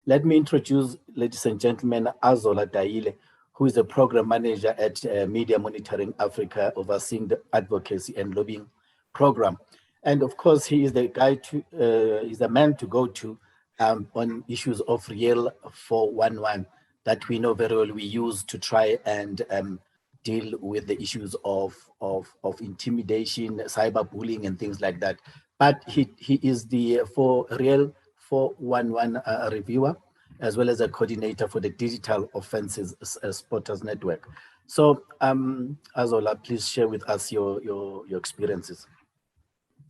Let me introduce, ladies and gentlemen, Azola Dayile, who is a program manager at Media Monitoring Africa, overseeing the advocacy and lobbying program. And of course, he is the guy is the man to go to on issues of Real 411 that we know very well we use to try and deal with the issues of intimidation, cyberbullying, and things like that. But he is the Real 411 reviewer, as well as a coordinator for the Digital Offenses Spotters Network. So, Azola, please share with us your experiences.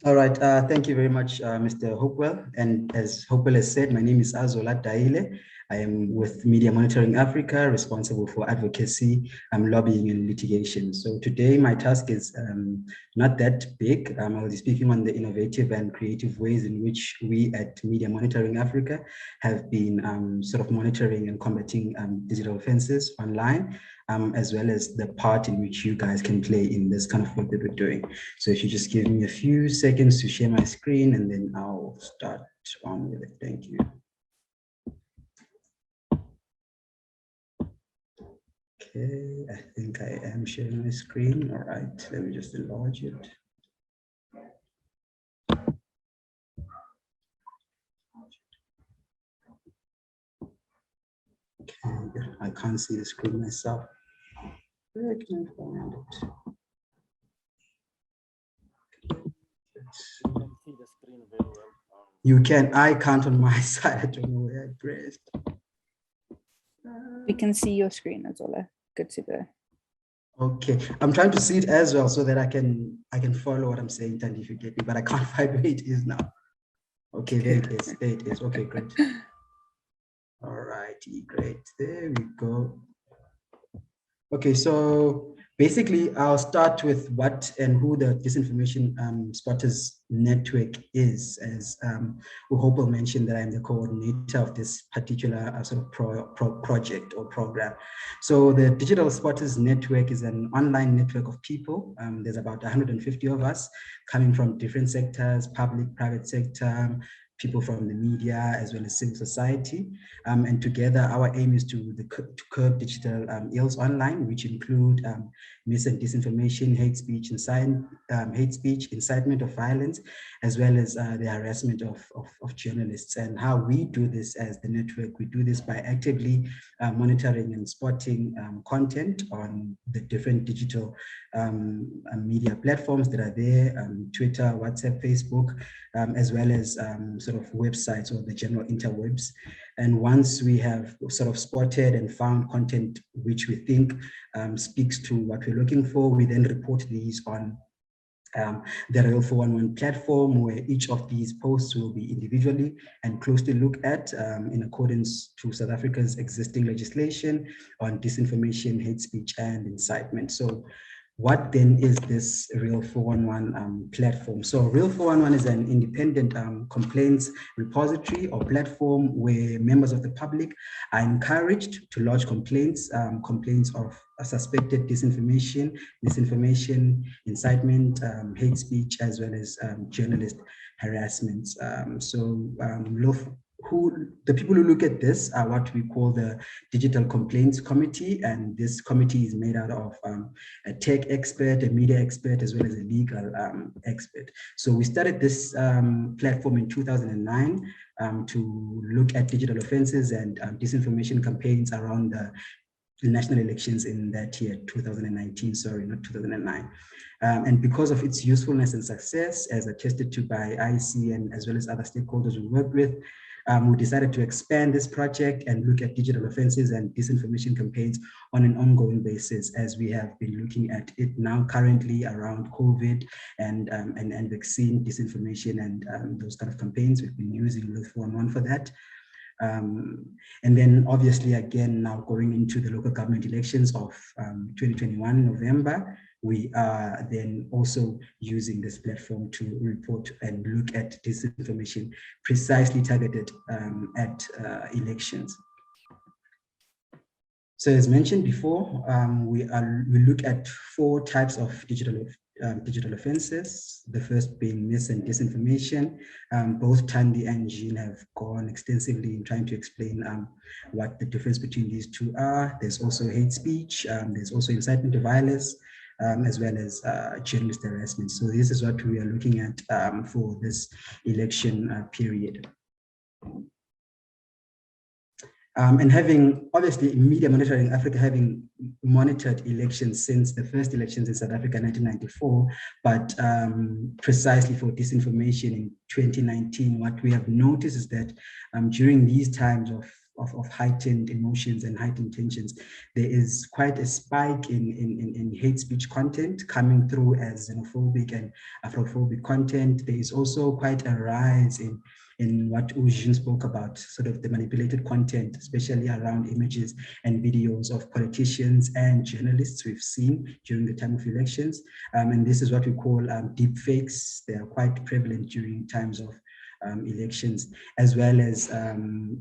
All right, thank you very much, Mr. Hopewell. And as Hopewell has said, my name is Azola Dayile. I am with Media Monitoring Africa, responsible for advocacy, lobbying, and litigation. So today my task is not that big. I will be speaking on the innovative and creative ways in which we at Media Monitoring Africa have been sort of monitoring and combating digital offenses online, as well as the part in which you guys can play in this kind of work that we're doing. So if you just give me a few seconds to share my screen, and then I'll start on with it. Thank you. Okay, I think I am sharing my screen. All right, let me just enlarge it. Okay, I can't see the screen myself. Where can I find it? You can. I can't on my side. I don't know where I pressed. We can see your screen, Azola. Good to go. Okay, I'm trying to see it as well so that I can follow what I'm saying, Thandi, if you get me, but I can't find where it is now. Okay, there it is. There it is. Okay, great. All righty, great. There we go. Okay, so basically, I'll start with what and who the Disinformation Spotters Network is. As Hopewell mentioned, that I'm the coordinator of this particular sort of project or program. So the Digital Spotters Network is an online network of people. There's about 150 of us coming from different sectors: public, private sector, people from the media, as well as civil society. And together, our aim is to curb digital ills online, which include mis and disinformation, hate speech, incitement of violence, as well as the harassment of journalists. And how we do this as the network, we do this by actively monitoring and spotting content on the different digital media platforms that are there, Twitter, WhatsApp, Facebook, as well as sort of websites or the general interwebs. And once we have sort of spotted and found content which we think speaks to what we're looking for, we then report these on the Real 411 platform, where each of these posts will be individually and closely looked at in accordance to South Africa's existing legislation on disinformation, hate speech, and incitement. So what then is this Real 411 platform? So Real 411 is an independent complaints repository or platform where members of the public are encouraged to lodge complaints, complaints of suspected disinformation, misinformation, incitement, hate speech, as well as journalist harassment. The people who look at this are what we call the Digital Complaints Committee, and this committee is made out of a tech expert, a media expert, as well as a legal expert. So we started this platform in 2009 to look at digital offenses and disinformation campaigns around the national elections in that year, 2019, sorry, not 2009. And because of its usefulness and success, as attested to by IC and as well as other stakeholders we work with, we decided to expand this project and look at digital offenses and disinformation campaigns on an ongoing basis, as we have been looking at it now currently around COVID and vaccine disinformation and those kind of campaigns. We've been using Real 411 for that. And then obviously, again, now going into the local government elections of 2021 November, we are then also using this platform to report and look at disinformation precisely targeted at elections. So as mentioned before, we look at 4 types of digital digital offenses, the first being mis and disinformation. Both Thandi and Jean have gone extensively in trying to explain what the difference between these two are. There's also hate speech, there's also incitement to violence, as well as journalist harassment. So this is what we are looking at for this election period. And having, obviously, Media Monitoring Africa having monitored elections since the first elections in South Africa in 1994, but precisely for disinformation in 2019, what we have noticed is that during these times of heightened emotions and heightened tensions, there is quite a spike in hate speech content coming through as xenophobic and Afrophobic content. There is also quite a rise in what Eugene spoke about, sort of the manipulated content, especially around images and videos of politicians and journalists we've seen during the time of elections. And this is what we call deep fakes. They are quite prevalent during times of elections, as well as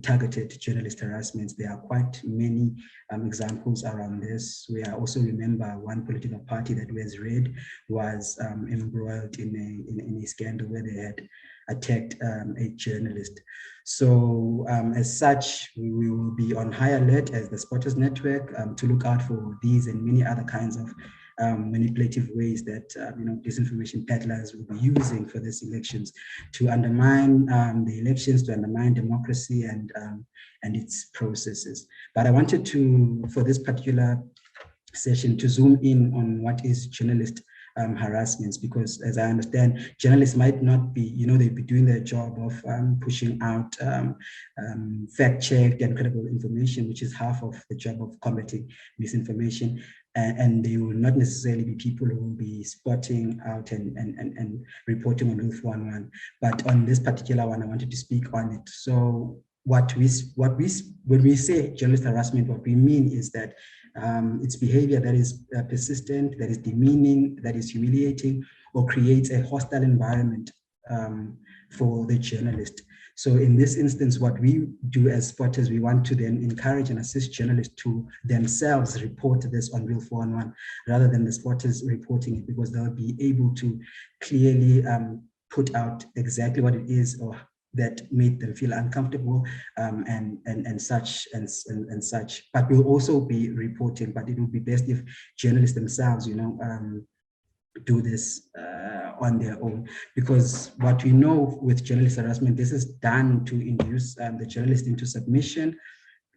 targeted journalist harassments. There are quite many examples around this. We also remember one political party that was read was embroiled in a scandal where they had attacked a journalist. So as such, we will be on high alert as the Spotters Network to look out for these and many other kinds of manipulative ways that disinformation peddlers will be using for these elections to undermine the elections, to undermine democracy and its processes. But I wanted to, for this particular session, to zoom in on what is journalist harassments, because as I understand, journalists might not be, they'd be doing their job of pushing out fact-checked and credible information, which is half of the job of combating misinformation. And they will not necessarily be people who will be spotting out and reporting on Wolf 1-1. But on this particular one, I wanted to speak on it. So when we say journalist harassment, what we mean is that it's behavior that is persistent, that is demeaning, that is humiliating, or creates a hostile environment for the journalist. So in this instance, what we do as spotters, we want to then encourage and assist journalists to themselves report this on Real 411 rather than the spotters reporting it, because they'll be able to clearly put out exactly what it is or that made them feel uncomfortable and such. But we'll also be reporting, but it would be best if journalists themselves, do this on their own, because what we know with journalist harassment, this is done to induce the journalist into submission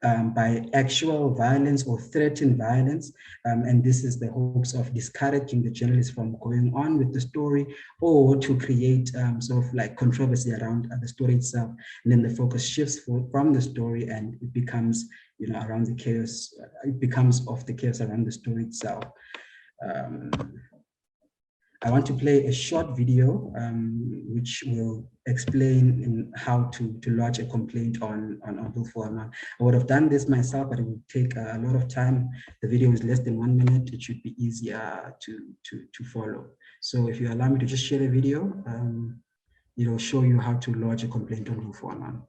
by actual violence or threatened violence. And this is the hopes of discouraging the journalist from going on with the story, or to create sort of like controversy around the story itself. And then the focus shifts from the story and it becomes, around the chaos, it becomes of the chaos around the story itself. I want to play a short video which will explain in how to lodge a complaint on Wolf 411. I would have done this myself, but it would take a lot of time. The video is less than 1 minute. It should be easier to follow. So if you allow me to just share the video, it'll show you how to lodge a complaint on Wolf 411.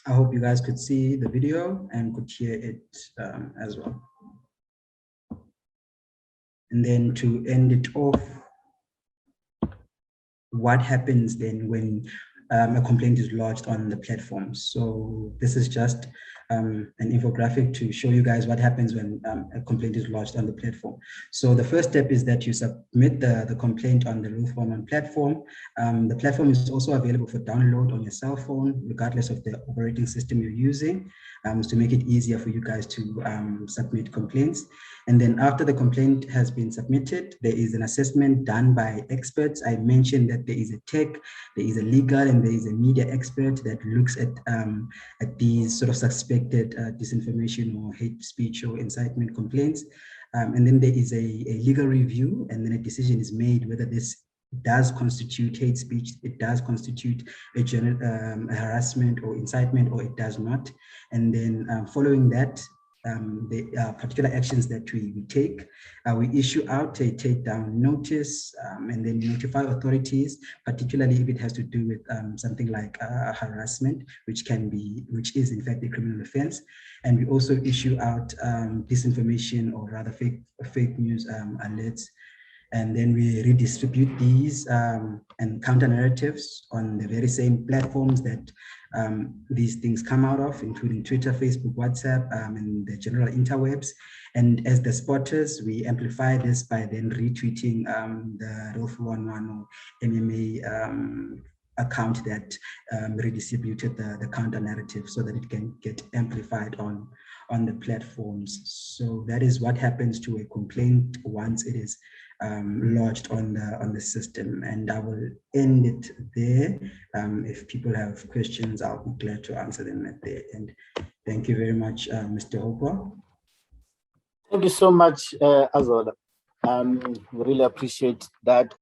I hope you guys could see the video and could hear it as well. And then to end it off, what happens then when a complaint is lodged on the platform? So this is just an infographic to show you guys what happens when a complaint is lodged on the platform. So the first step is that you submit the complaint on the Ruth One platform. The platform is also available for download on your cell phone, regardless of the operating system you're using, to make it easier for you guys to submit complaints. And then after the complaint has been submitted, there is an assessment done by experts. I mentioned that there is a tech, there is a legal, and there is a media expert that looks at these sort of suspected disinformation or hate speech or incitement complaints. And then there is a legal review, and then a decision is made whether this does constitute hate speech, it does constitute a harassment or incitement, or it does not. And then following that, the particular actions that we take, we issue out a takedown notice, and then notify authorities, particularly if it has to do with something like harassment, which is in fact a criminal offense. And we also issue out disinformation, or rather fake news alerts. And then we redistribute these and counter narratives on the very same platforms that these things come out of, including Twitter, Facebook, WhatsApp, and the general interwebs. And as the spotters, we amplify this by then retweeting the Rolf 11 or MMA account that redistributed the counter narrative, so that it can get amplified on the platforms. So that is what happens to a complaint once it is lodged on the system. And I will end it there. If people have questions, I'll be glad to answer them at the end. Thank you very much, Mr. Hopewell. Thank you so much, Azola. We really appreciate that.